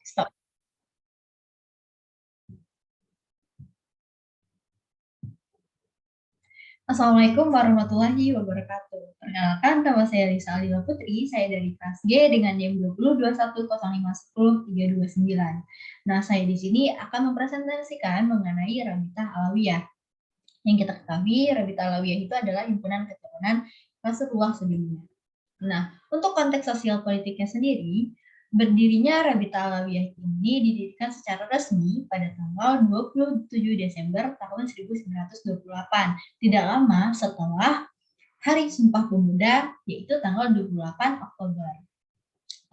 Stop. Assalamualaikum warahmatullahi wabarakatuh. Perkenalkan, nama saya Lisa Alila Putri. Saya dari kelas G dengan NIM 202105105329. Nah, saya di sini akan mempresentasikan mengenai Rabitah Alawiyah. Yang kita ketahui, Rabitah Alawiyah itu adalah himpunan keturunan Rasulullah sedunia. Nah, untuk konteks sosial politiknya sendiri, berdirinya Rabitah Alawiyah ini didirikan secara resmi pada tanggal 27 Desember tahun 1928, tidak lama setelah Hari Sumpah Pemuda, yaitu tanggal 28 Oktober.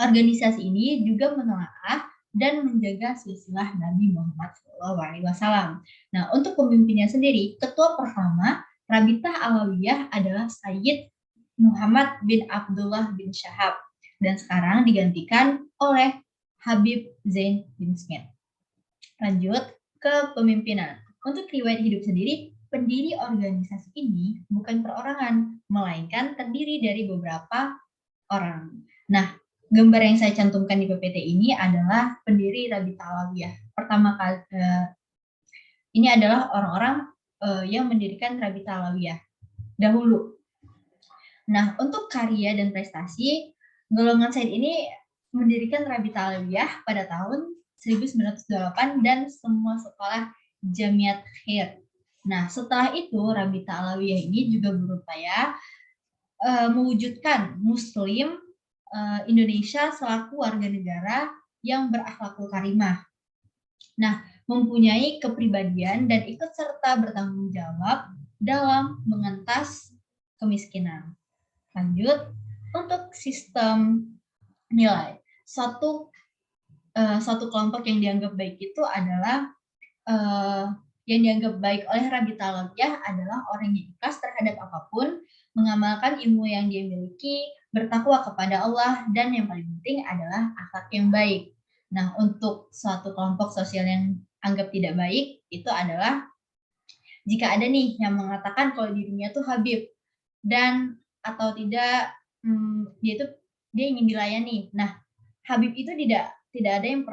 Organisasi ini juga menelaah dan menjaga silsilah Nabi Muhammad SAW. Nah, untuk pemimpinnya sendiri, ketua pertama Rabitah Alawiyah adalah Sayyid Muhammad bin Abdullah bin Syahab, dan sekarang digantikan oleh Habib Zain bin Smith. Lanjut ke pemimpinan. Untuk riwayat hidup sendiri, pendiri organisasi ini bukan perorangan, melainkan terdiri dari beberapa orang. Nah, gambar yang saya cantumkan di PPT ini adalah pendiri Rabitah Alawiyah. Pertama kali, ini adalah orang-orang yang mendirikan Rabitah Alawiyah dahulu. Nah, untuk karya dan prestasi, golongan Said ini mendirikan Rabitah Alawiyah pada tahun 1928 dan semua sekolah Jamiat Khair. Nah, setelah itu Rabitah Alawiyah ini juga berupaya mewujudkan Muslim Indonesia selaku warga negara yang berakhlakul karimah. Nah, mempunyai kepribadian dan ikut serta bertanggung jawab dalam mengentas kemiskinan. Lanjut, untuk sistem nilai. Satu kelompok yang dianggap baik itu adalah yang dianggap baik oleh Rabitah Alawiyah adalah orang yang ikhlas terhadap apapun, mengamalkan ilmu yang dia miliki, bertakwa kepada Allah, dan yang paling penting adalah akhlak yang baik. Nah, untuk suatu kelompok sosial yang anggap tidak baik, itu adalah jika ada nih yang mengatakan kalau dirinya tuh Habib, dan atau tidak dia ingin dilayani. Nah, Habib itu tidak ada yang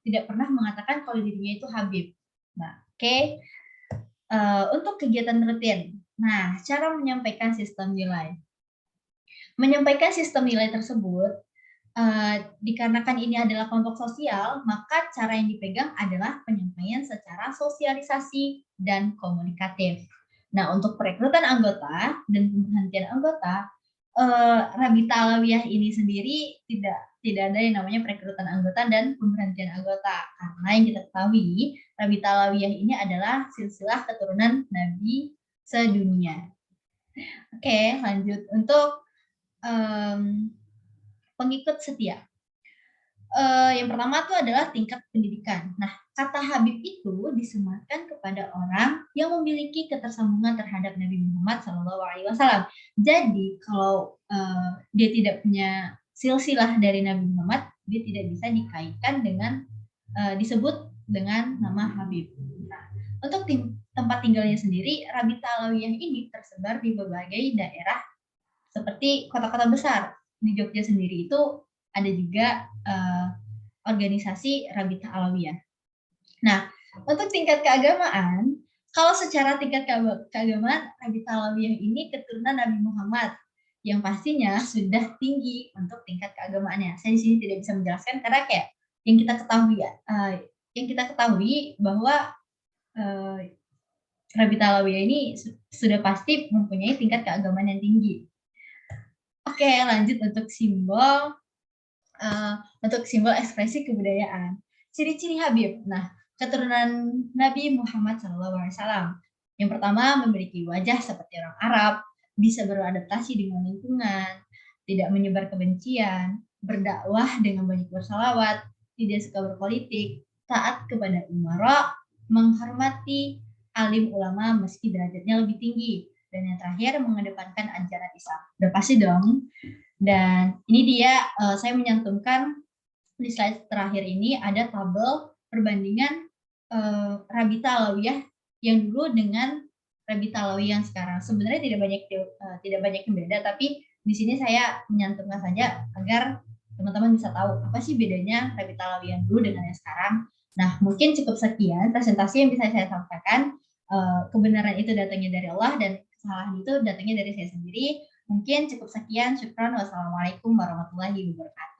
tidak pernah mengatakan kalau dirinya itu Habib. Nah, oke. Untuk kegiatan rutin. Nah, cara menyampaikan sistem nilai. Menyampaikan sistem nilai tersebut dikarenakan ini adalah kelompok sosial, maka cara yang dipegang adalah penyampaian secara sosialisasi dan komunikatif. Nah, untuk perekrutan anggota dan pemberhentian anggota, Rabitah Alawiyah ini sendiri tidak ada yang namanya perekrutan anggota dan pemberhentian anggota, karena yang kita ketahui Rabitah Alawiyah ini adalah silsilah keturunan Nabi sedunia. Oke, lanjut untuk pengikut setia. Yang pertama itu adalah tingkat pendidikan. Nah, kata Habib itu disematkan kepada orang yang memiliki ketersambungan terhadap Nabi Muhammad SAW. Jadi, kalau dia tidak punya silsilah dari Nabi Muhammad, dia tidak bisa dikaitkan dengan disebut dengan nama Habib. Nah, untuk tempat tinggalnya sendiri, Rabitah Alawiyah ini tersebar di berbagai daerah seperti kota-kota besar. Di Jogja sendiri itu ada juga organisasi Rabitah Alawiyah. Nah, untuk tingkat keagamaan, kalau secara tingkat keagamaan, Rabitah Alawiyah ini keturunan Nabi Muhammad, yang pastinya sudah tinggi untuk tingkat keagamaannya. Saya di sini tidak bisa menjelaskan karena kayak yang kita ketahui bahwa Rabitah Alawiyah ini sudah pasti mempunyai tingkat keagamaan yang tinggi. Oke, lanjut untuk simbol ekspresi kebudayaan. Ciri-ciri Habib. Nah, keturunan Nabi Muhammad SAW. Yang pertama, memiliki wajah seperti orang Arab, bisa beradaptasi dengan lingkungan, tidak menyebar kebencian, berdakwah dengan banyak bersalawat, tidak suka berpolitik, taat kepada umara, menghormati alim ulama meski derajatnya lebih tinggi, dan yang terakhir mengedepankan ajaran Islam. Udah pasti dong. Dan ini dia saya menyantumkan di slide terakhir ini ada tabel perbandingan Rabitah Alawiyah yang dulu dengan Rabitah Alawiyah yang sekarang. Sebenarnya tidak banyak yang beda, tapi di sini saya menyantumkan saja agar teman-teman bisa tahu apa sih bedanya Rabi'ah Alawiyah dulu dengan yang sekarang. Nah, mungkin cukup sekian presentasi yang bisa saya sampaikan. Kebenaran itu datangnya dari Allah dan kesalahan itu datangnya dari saya sendiri. Mungkin cukup sekian. Syukran. Wassalamualaikum warahmatullahi wabarakatuh.